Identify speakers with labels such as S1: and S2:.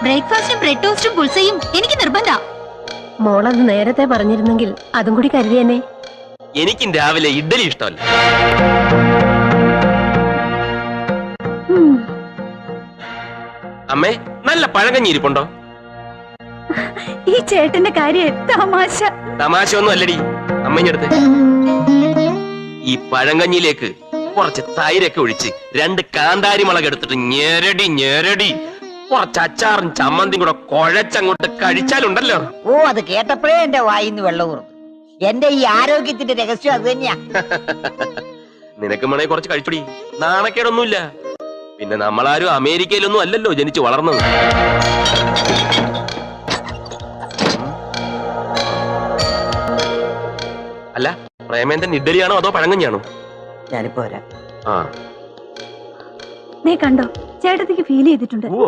S1: ബ്രേക്ക്ഫാസ്റ്റും bread ടോസ്റ്റും പുൾസയും എനിക്ക് നിർബന്ധ.
S2: മോളത് നേരത്തെ പറഞ്ഞിരുന്നെങ്കിൽ അതും കൂടി കരുതിയെന്നെ.
S3: എനിക്കും രാവിലെ ഇഡ്ഡലി ഇഷ്ടമല്ല. അമ്മേ, നല്ല പഴങ്കഞ്ഞി ഇരിപ്പുണ്ടോ?
S1: ഈ ചേട്ടന്റെ കാര്യം തമാശ.
S3: തമാശ ഒന്നും അല്ലടി. അമ്മഞ്ഞെടുത്ത് ഈ പഴങ്കഞ്ഞിയിലേക്ക് കുറച്ച് തൈരൊക്കെ ഒഴിച്ച് 2 കാന്താരി മുളക് എടുത്തിട്ട് ഞെരടി കുറച്ച് അച്ചാറും ചമ്മന്തിയും കൂടെ കുഴച്ചങ്ങോട്ട് കഴിച്ചാലുണ്ടല്ലോ.
S4: ഓ, അത് കേട്ടപ്പോഴേ എന്റെ വായിന്ന് വെള്ളം ഊറും. എന്റെ ഈ ആരോഗ്യത്തിന്റെ രഹസ്യം അത് തന്നെയാ.
S3: നിനക്ക് വേണേ കുറച്ച് കഴിച്ചടി, നാണക്കേടൊന്നുമില്ല. പിന്നെ നമ്മളാരും അമേരിക്കയിലൊന്നും അല്ലല്ലോ ജനിച്ചു വളർന്നത്. അല്ല, പ്രേമേന്ദ്രൻ ഇഡ്ഡലിയാണോ അതോ പഴങ്കഞ്ഞിയാണോ?
S4: ഞാനിപ്പോ വരാം.
S3: ആ,
S1: നീ കണ്ടോ, ചേട്ടത്തിക്ക് ഫീൽ ചെയ്തിട്ടുണ്ട്.
S3: ഓ